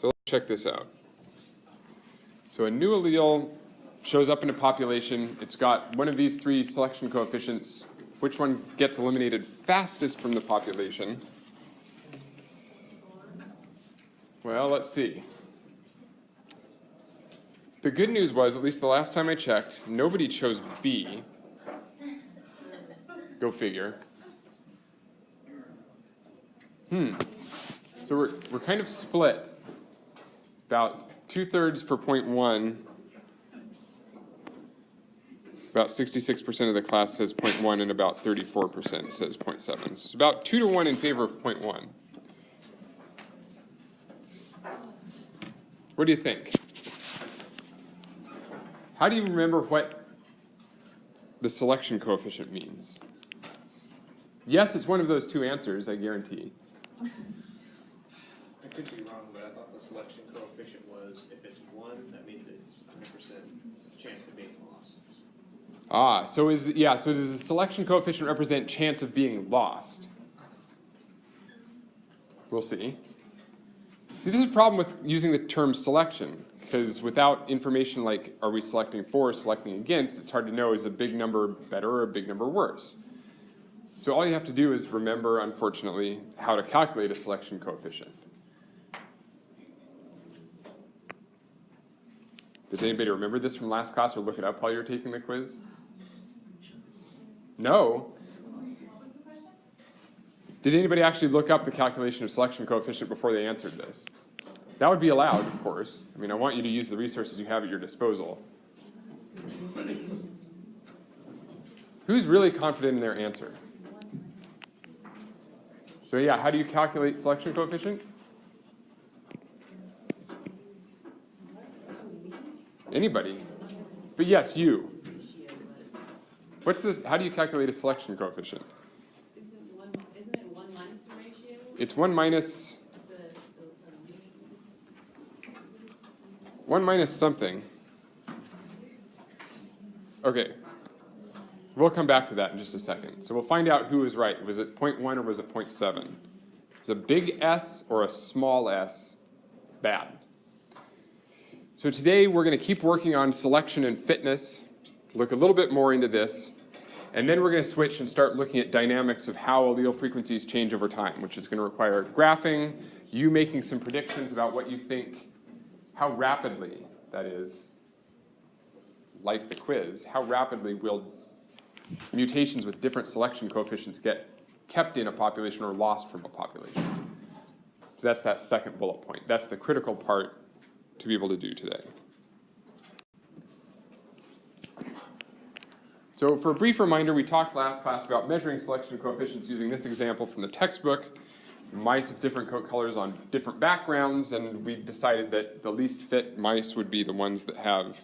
So let's check this out. So a new allele shows up in a population. It's got one of these three selection coefficients. Which one gets eliminated fastest from the population? Well, let's see. The good news was, at least the last time I checked, nobody chose B. Go figure. So we're kind of split. About 2/3 for 0.1. About 66% of the class says 0.1 and about 34% says 0.7. So it's about 2-to-1 in favor of 0.1. What do you think? How do you remember what the selection coefficient means? Yes, it's one of those two answers, I guarantee. I could be wrong, but I thought the selection coefficient was, if it's 1, that means it's 100% chance of being lost. Ah, so does the selection coefficient represent chance of being lost? We'll see. See, this is a problem with using the term selection, because without information like, are we selecting for or selecting against, it's hard to know, is a big number better or a big number worse? So all you have to do is remember, unfortunately, how to calculate a selection coefficient. Does anybody remember this from last class or look it up while you're taking the quiz? No? Did anybody actually look up the calculation of selection coefficient before they answered this? That would be allowed, of course. I mean, I want you to use the resources you have at your disposal. Who's really confident in their answer? So yeah, how do you calculate selection coefficient? Anybody? But yes, you. How do you calculate a selection coefficient? Isn't it 1 minus the ratio? It's 1 minus 1 minus something. Okay. We'll come back to that in just a second. So we'll find out who was right. Was it 0.1 or was it 0.7? Is a big S or a small s bad? So today we're going to keep working on selection and fitness, look a little bit more into this, and then we're going to switch and start looking at dynamics of how allele frequencies change over time, which is going to require graphing, you making some predictions about what you think, how rapidly, that is, like the quiz, how rapidly will mutations with different selection coefficients get kept in a population or lost from a population. So that's that second bullet point. That's the critical part to be able to do today. So for a brief reminder, we talked last class about measuring selection coefficients using this example from the textbook. Mice with different coat colors on different backgrounds, and we decided that the least fit mice would be the ones that have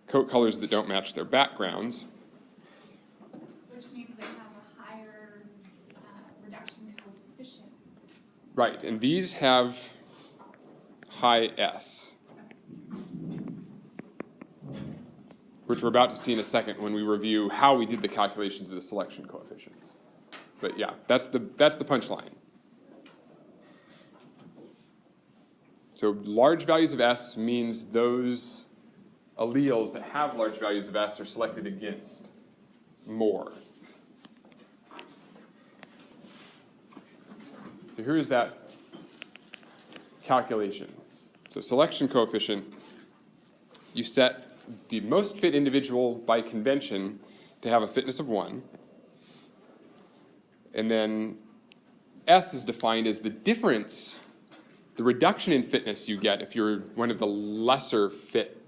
coat colors that don't match their backgrounds. Which means they have a higher reduction coefficient. Right, and these have high S, which we're about to see in a second when we review how we did the calculations of the selection coefficients. But yeah, that's the punchline. So large values of S means those alleles that have large values of S are selected against more. So here is that calculation. So selection coefficient, you set the most fit individual by convention to have a fitness of 1. And then S is defined as the difference, the reduction in fitness you get if you're one of the lesser fit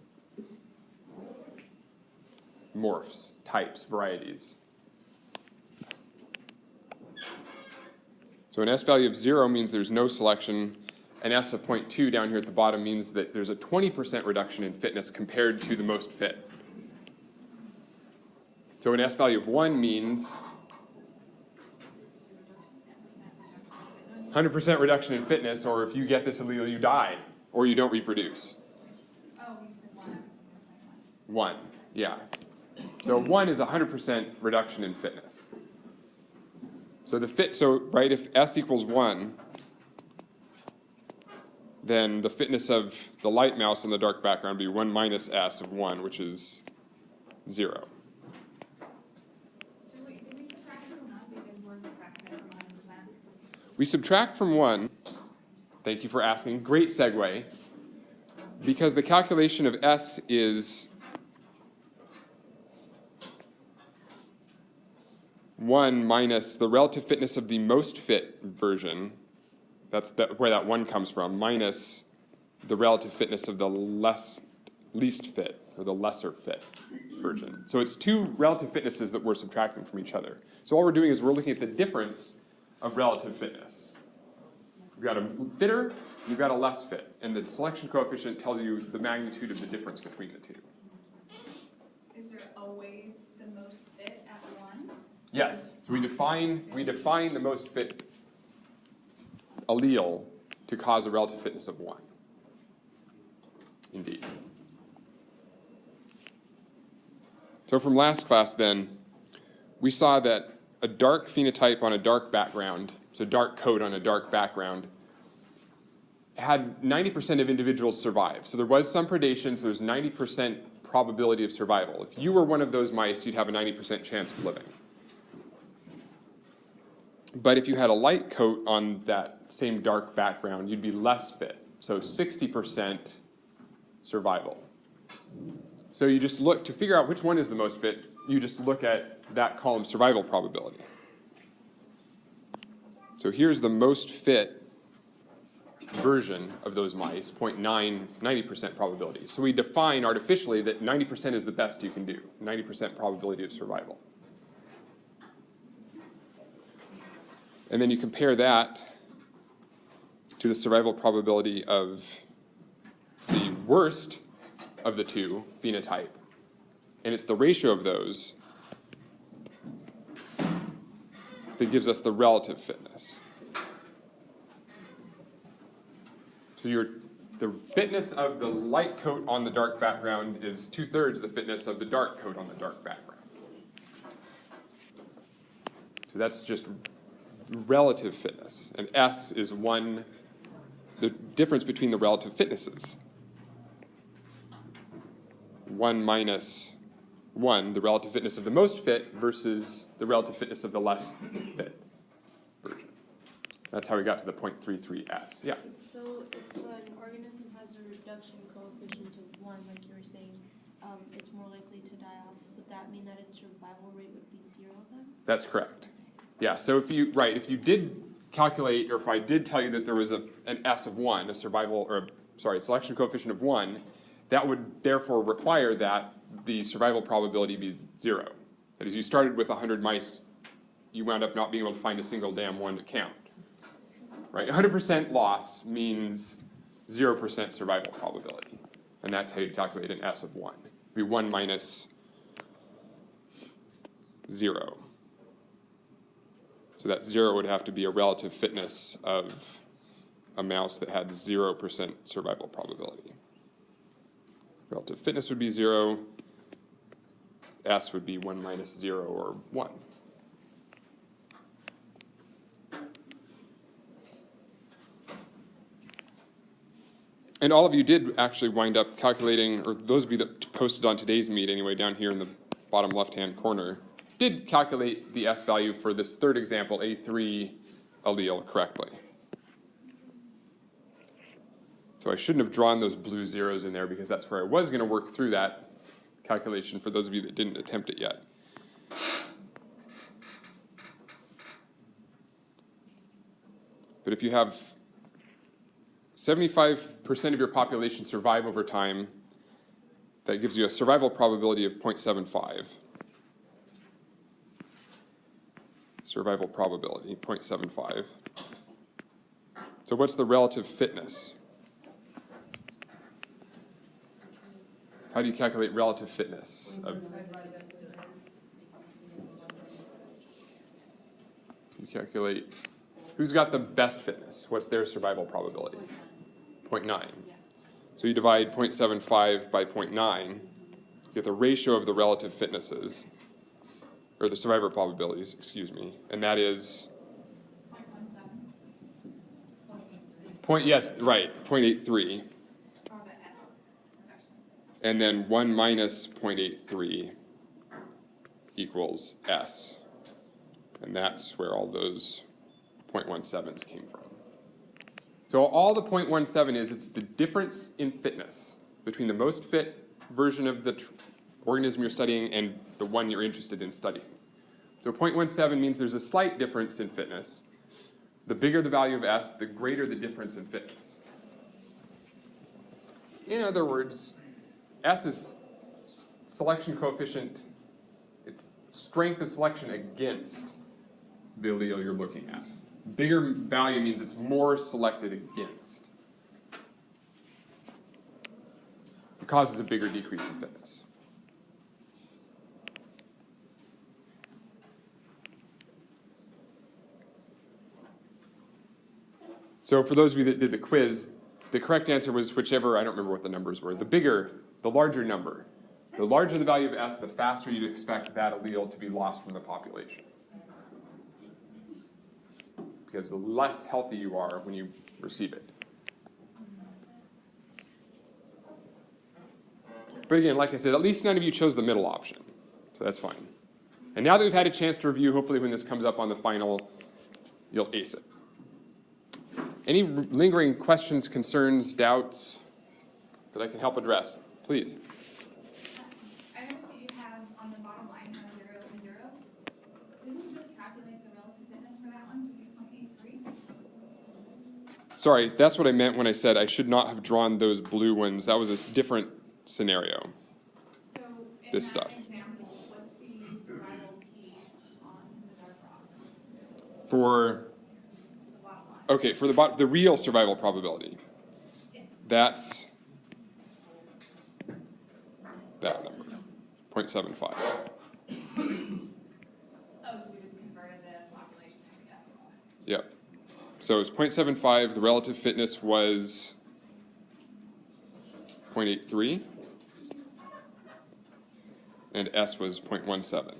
morphs, types, varieties. So an S value of 0 means there's no selection. An S of 0.2 down here at the bottom means that there's a 20% reduction in fitness compared to the most fit. So an S value of 1 means 100% reduction in fitness, or if you get this allele, you die, or you don't reproduce. Oh, you said 1. 1, yeah. So 1 is 100% reduction in fitness. So right, if S equals 1, then the fitness of the light mouse on the dark background would be 1 minus s of 1, which is 0. Do we subtract from one because we're subtracting from 100%? We subtract from 1, thank you for asking, great segue, because the calculation of s is 1 minus the relative fitness of the most fit version, that's where that 1 comes from, minus the relative fitness of the least fit, or the lesser fit version. So it's two relative fitnesses that we're subtracting from each other. So all we're doing is we're looking at the difference of relative fitness. You've got a fitter, you've got a less fit, and the selection coefficient tells you the magnitude of the difference between the two. Is there always the most fit at 1? Yes, so we define the most fit allele to cause a relative fitness of 1. Indeed. So from last class then, we saw that a dark phenotype on a dark background, so dark coat on a dark background, had 90% of individuals survive. So there was some predation, so there's 90% probability of survival. If you were one of those mice, you'd have a 90% chance of living. But if you had a light coat on that same dark background, you'd be less fit. So 60% survival. So you just look, to figure out which one is the most fit, you just look at that column survival probability. So here's the most fit version of those mice, 0.9, 90% probability. So we define artificially that 90% is the best you can do, 90% probability of survival. And then you compare that to the survival probability of the worst of the two phenotype. And it's the ratio of those that gives us the relative fitness. So the fitness of the light coat on the dark background is 2/3 the fitness of the dark coat on the dark background. So that's just relative fitness. And S is the difference between the relative fitnesses. 1 minus 1, the relative fitness of the most fit versus the relative fitness of the less fit version. That's how we got to the 0.33S. Yeah? So if an organism has a reduction coefficient of 1, like you were saying, it's more likely to die off. Would that mean that its survival rate would be 0 then? That's correct. Yeah, so if you did calculate, or if I did tell you that there was an S of 1, a selection coefficient of 1, that would therefore require that the survival probability be 0. That is, you started with 100 mice, you wound up not being able to find a single damn one to count. Right? 100% loss means 0% survival probability. And that's how you calculate an S of 1. It'd be 1 minus 0. So that 0 would have to be a relative fitness of a mouse that had 0% survival probability. Relative fitness would be 0. S would be 1 minus 0 or 1. And all of you did actually wind up calculating, or those of you that posted on today's meet anyway, down here in the bottom left-hand corner, did calculate the S value for this third example, A3 allele, correctly. So I shouldn't have drawn those blue zeros in there because that's where I was going to work through that calculation for those of you that didn't attempt it yet. But if you have 75% of your population survive over time, that gives you a survival probability of 0.75. Survival probability, 0.75. So what's the relative fitness? How do you calculate relative fitness? You calculate, who's got the best fitness? What's their survival probability? 0.9. So you divide 0.75 by 0.9, you get the ratio of the relative fitnesses, or the survivor probabilities, excuse me, and that is Yes, right, 0.83. All the S section. And then 1 minus 0.83 equals S. And that's where all those 0.17s came from. So all the 0.17 is, it's the difference in fitness between the most fit version of the organism you're studying and the one you're interested in studying. So 0.17 means there's a slight difference in fitness. The bigger the value of S, the greater the difference in fitness. In other words, S is selection coefficient, it's strength of selection against the allele you're looking at. Bigger value means it's more selected against. It causes a bigger decrease in fitness. So for those of you that did the quiz, the correct answer was whichever, I don't remember what the numbers were, the larger number. The larger the value of S, the faster you'd expect that allele to be lost from the population. Because the less healthy you are when you receive it. But again, like I said, at least none of you chose the middle option. So that's fine. And now that we've had a chance to review, hopefully when this comes up on the final, you'll ace it. Any lingering questions, concerns, doubts that I can help address? Please. I noticed that you have on the bottom line, you have 0 and 0. Didn't you just calculate the relative fitness for that one to be 0.83? Sorry, that's what I meant when I said I should not have drawn those blue ones. That was a different scenario. So in This that stuff. example, what's the survival P on the dark rocks? For, The bottom line. okay, for the real survival probability, that's that number, 0.75. Oh, so we just converted the population to the decimal. Yep. So it's 0.75, the relative fitness was 0.83, and S was 0.17.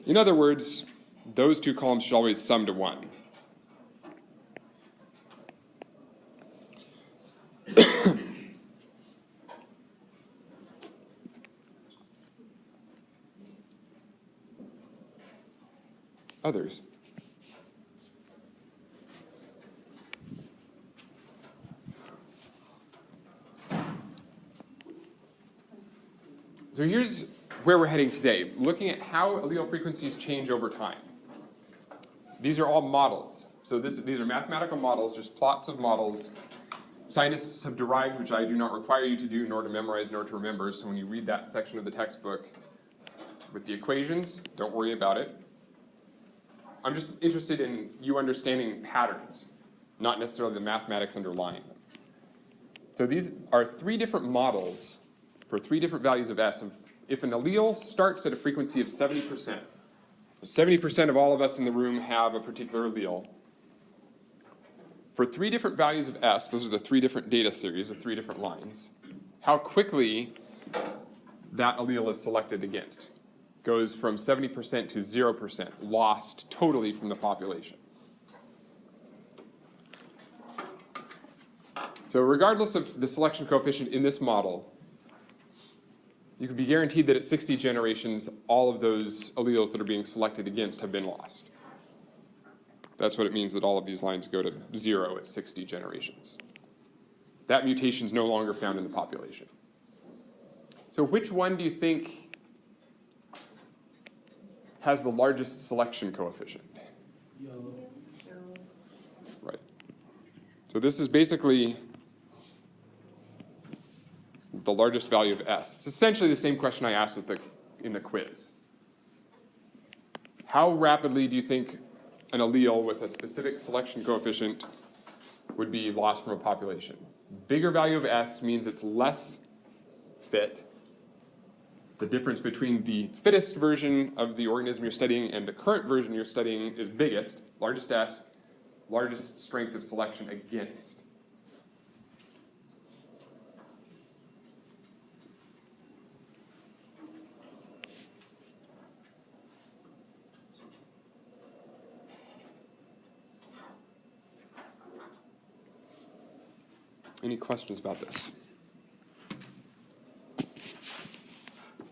In other words, those two columns should always sum to 1. Others? So here's where we're heading today, looking at how allele frequencies change over time. These are all models. So these are mathematical models, just plots of models. Scientists have derived, which I do not require you to do, nor to memorize, nor to remember. So when you read that section of the textbook with the equations, don't worry about it. I'm just interested in you understanding patterns, not necessarily the mathematics underlying them. So these are 3 different models for 3 different values of S. If an allele starts at a frequency of 70%, 70% of all of us in the room have a particular allele. For 3 different values of S, those are the 3 different data series, the 3 different lines, how quickly that allele is selected against. Goes from 70% to 0%, lost totally from the population. So regardless of the selection coefficient in this model, you can be guaranteed that at 60 generations, all of those alleles that are being selected against have been lost. That's what it means that all of these lines go to 0 at 60 generations. That mutation is no longer found in the population. So which one do you think has the largest selection coefficient? Yellow. Right. So this is basically the largest value of S. It's essentially the same question I asked in the quiz. How rapidly do you think an allele with a specific selection coefficient would be lost from a population? Bigger value of S means it's less fit. The difference between the fittest version of the organism you're studying and the current version you're studying is biggest, largest S, largest strength of selection against. Any questions about this?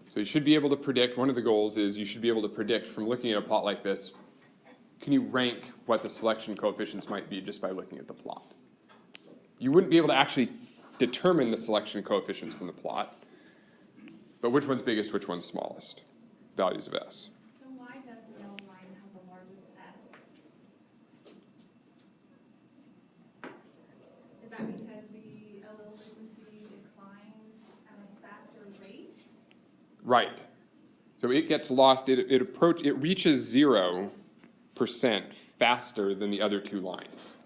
So you should be able to predict, one of the goals is you should be able to predict from looking at a plot like this, can you rank what the selection coefficients might be just by looking at the plot? You wouldn't be able to actually determine the selection coefficients from the plot, but which one's biggest, which one's smallest, values of S. So why does the yellow line have the largest S? Is that because the allele frequency declines at a faster rate? Right. So it gets lost, it reaches 0% faster than the other two lines.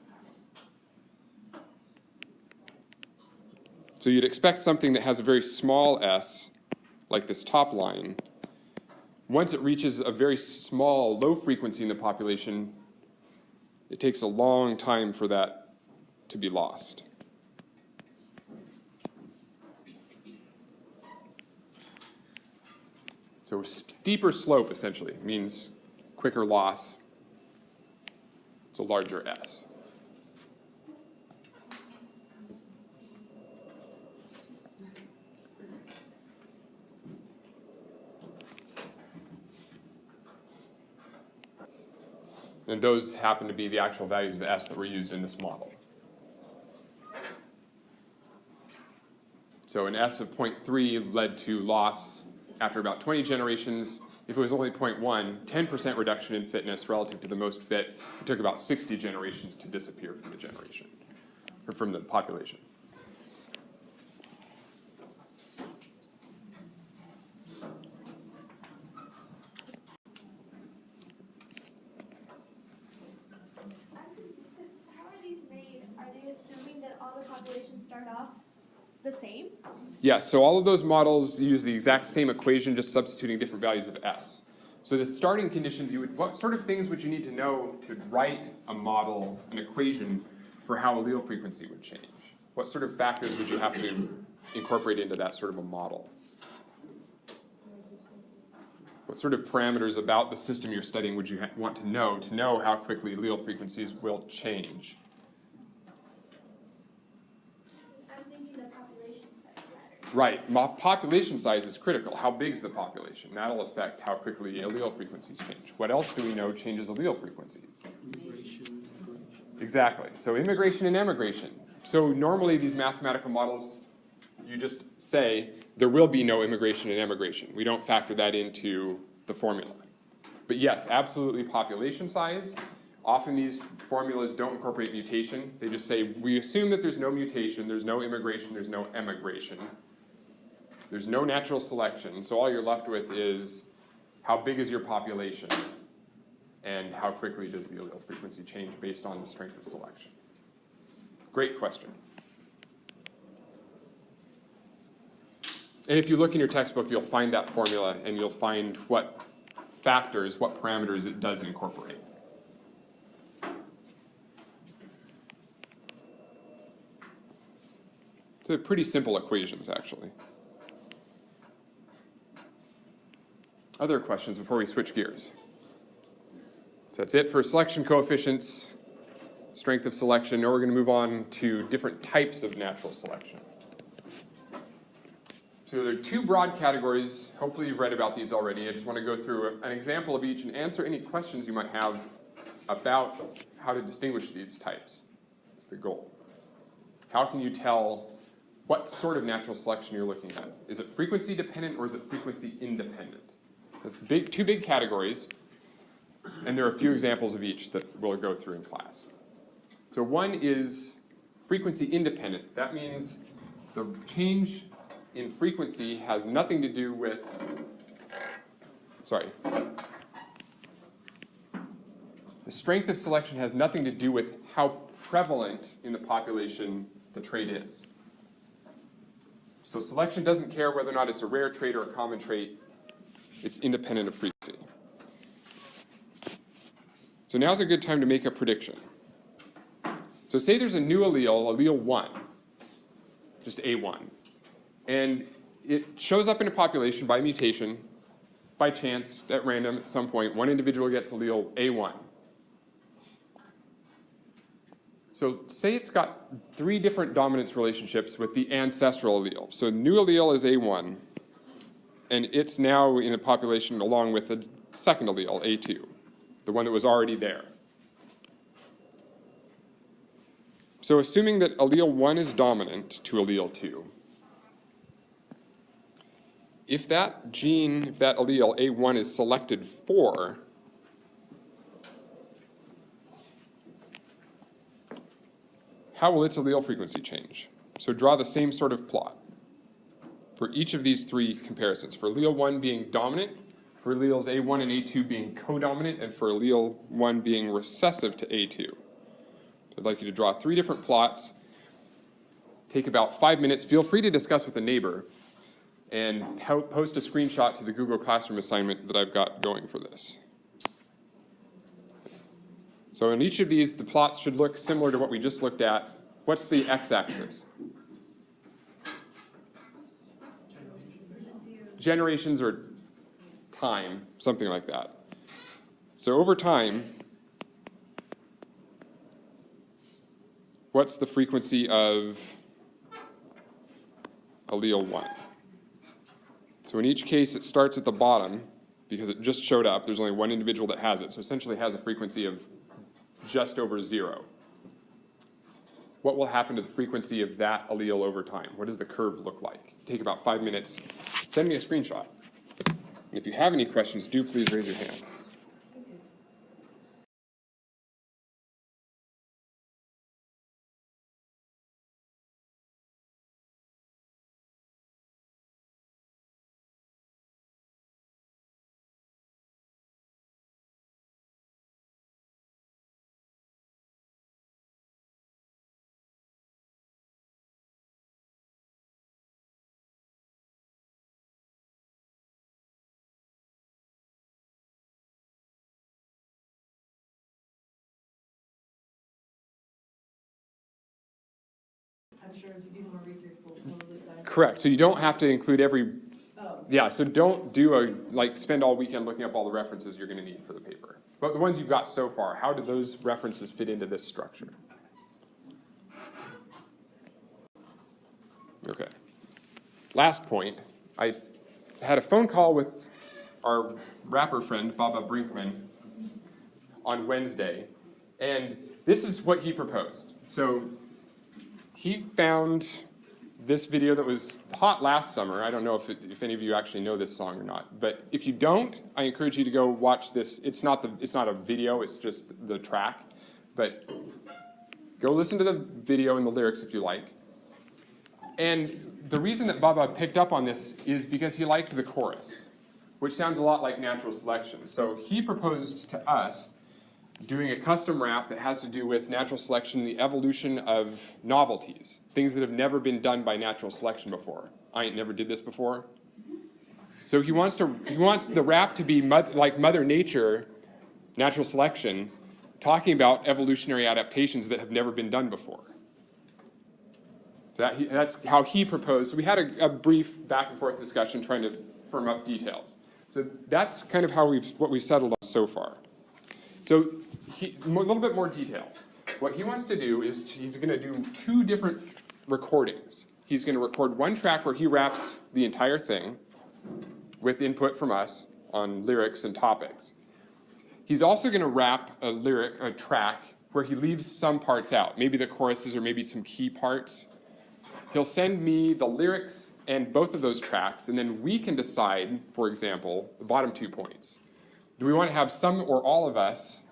So you'd expect something that has a very small s, like this top line. Once it reaches a very small, low frequency in the population, it takes a long time for that to be lost. So steeper slope, essentially, means quicker loss. It's a larger S. And those happen to be the actual values of S that were used in this model. So an S of 0.3 led to loss after about 20 generations. If it was only 0.1, 10% reduction in fitness relative to the most fit. It took about 60 generations to disappear from the generation, or from the population. How are these made? Are they assuming that all the populations start off the same? Yeah, so all of those models use the exact same equation, just substituting different values of S. So the starting conditions, what sort of things would you need to know to write a model, an equation, for how allele frequency would change? What sort of factors would you have to incorporate into that sort of a model? What sort of parameters about the system you're studying would you want to know how quickly allele frequencies will change? I'm thinking the population size matters. Right, population size is critical. How big is the population? That'll affect how quickly allele frequencies change. What else do we know changes allele frequencies? Immigration. Exactly, so immigration and emigration. So normally these mathematical models, you just say there will be no immigration and emigration. We don't factor that into the formula. But yes, absolutely population size. Often these formulas don't incorporate mutation. They just say, we assume that there's no mutation, there's no immigration, there's no emigration. There's no natural selection, so all you're left with is how big is your population and how quickly does the allele frequency change based on the strength of selection. Great question. And if you look in your textbook, you'll find that formula and you'll find what factors, what parameters it does incorporate. So they're pretty simple equations, actually. Other questions before we switch gears? So that's it for selection coefficients, strength of selection. Now we're going to move on to different types of natural selection. So there are two broad categories. Hopefully you've read about these already. I just want to go through an example of each and answer any questions you might have about how to distinguish these types. That's the goal. How can you tell what sort of natural selection you're looking at? Is it frequency dependent or is it frequency independent? There's two big categories, and there are a few examples of each that we'll go through in class. So one is frequency independent. That means the change in frequency has nothing to do with, the strength of selection has nothing to do with how prevalent in the population the trait is. So selection doesn't care whether or not it's a rare trait or a common trait. It's independent of frequency. So now's a good time to make a prediction. So say there's a new allele 1, just A1, and it shows up in a population by mutation, by chance, at random, at some point, one individual gets allele A1. So say it's got 3 different dominance relationships with the ancestral allele. So new allele is A1, and it's now in a population along with the second allele, A2, the one that was already there. So assuming that allele 1 is dominant to allele 2, if that gene, if that allele A1 is selected for, how will its allele frequency change? So draw the same sort of plot for each of these 3 comparisons. For allele 1 being dominant, for alleles A1 and A2 being codominant, and for allele 1 being recessive to A2. I'd like you to draw 3 different plots. Take about 5 minutes. Feel free to discuss with a neighbor and post a screenshot to the Google Classroom assignment that I've got going for this. So in each of these, the plots should look similar to what we just looked at. What's the x-axis? Generations or time, something like that. So over time, what's the frequency of allele 1? So in each case, it starts at the bottom because it just showed up. There's only one individual that has it, so essentially it has a frequency of just over 0. What will happen to the frequency of that allele over time? What does the curve look like? Take about 5 minutes. Send me a screenshot. And if you have any questions, do please raise your hand. I'm sure as we do more research, we'll probably find. Correct. So you don't have to include every. Oh. Yeah. So don't do spend all weekend looking up all the references you're going to need for the paper. But the ones you've got so far, how do those references fit into this structure? Okay. Last point. I had a phone call with our rapper friend, Baba Brinkman, on Wednesday, and this is what he proposed. So he found this video that was hot last summer. I don't know if any of you actually know this song or not, but if you don't, I encourage you to go watch this. It's not a video, it's just the track, but go listen to the video and the lyrics if you like. And the reason that Baba picked up on this is because he liked the chorus, which sounds a lot like natural selection. So he proposed to us doing a custom rap that has to do with natural selection, the evolution of novelties, things that have never been done by natural selection before. I ain't never did this before. So he wants the rap to be like Mother Nature, natural selection, talking about evolutionary adaptations that have never been done before. So that's how he proposed. So we had a brief back and forth discussion trying to firm up details. So that's kind of what we've settled on so far. So a little bit more detail. What he wants to do is he's going to do 2 different recordings. He's going to record one track where he raps the entire thing with input from us on lyrics and topics. He's also going to rap a track where he leaves some parts out, maybe the choruses or maybe some key parts. He'll send me the lyrics and both of those tracks, and then we can decide, for example, the bottom 2 points. Do we want to have some or all of us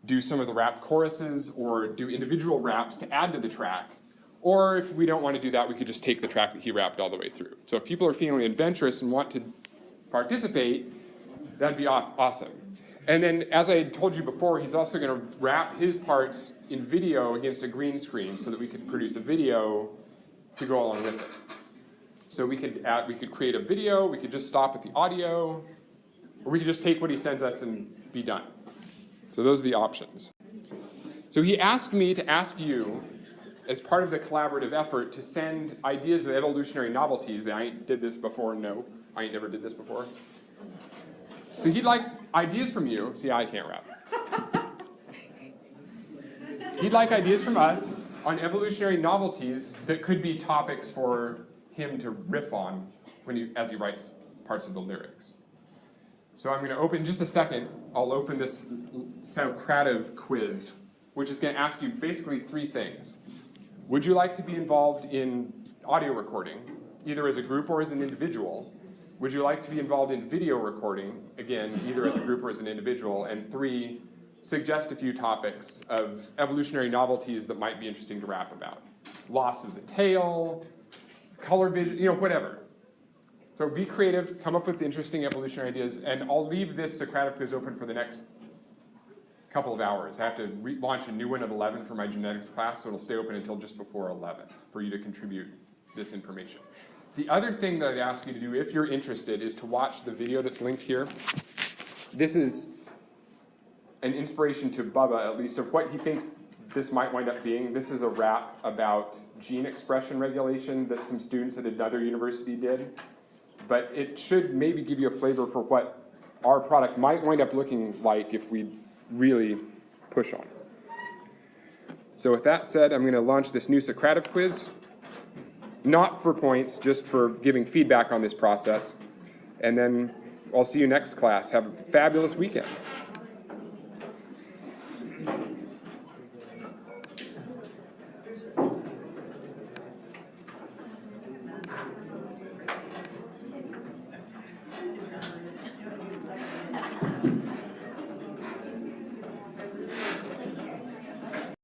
do some of the rap choruses or do individual raps to add to the track? Or if we don't want to do that, we could just take the track that he rapped all the way through. So if people are feeling adventurous and want to participate, that'd be awesome. And then, as I had told you before, he's also going to rap his parts in video against a green screen so that we could produce a video to go along with it. So we could create a video, we could just stop at the audio, or we could just take what he sends us and be done. So those are the options. So he asked me to ask you, as part of the collaborative effort, to send ideas of evolutionary novelties. I ain't did this before, no. I ain't never did this before. So he'd like ideas from you. See, I can't rap. He'd like ideas from us on evolutionary novelties that could be topics for him to riff on as he writes parts of the lyrics. So I'm going to open, in just a second, I'll open this Socrative quiz, which is going to ask you basically 3 things. Would you like to be involved in audio recording, either as a group or as an individual? Would you like to be involved in video recording, again, either as a group or as an individual? And 3, suggest a few topics of evolutionary novelties that might be interesting to rap about. Loss of the tail, color vision, whatever. So be creative, come up with interesting evolutionary ideas, and I'll leave this Socrative quiz open for the next couple of hours. I have to launch a new one at 11 for my genetics class, so it'll stay open until just before 11 for you to contribute this information. The other thing that I'd ask you to do, if you're interested, is to watch the video that's linked here. This is an inspiration to Bubba, at least, of what he thinks this might wind up being. This is a rap about gene expression regulation that some students at another university did. But it should maybe give you a flavor for what our product might wind up looking like if we really push on. So with that said, I'm going to launch this new Socrative quiz. Not for points, just for giving feedback on this process. And then I'll see you next class. Have a fabulous weekend.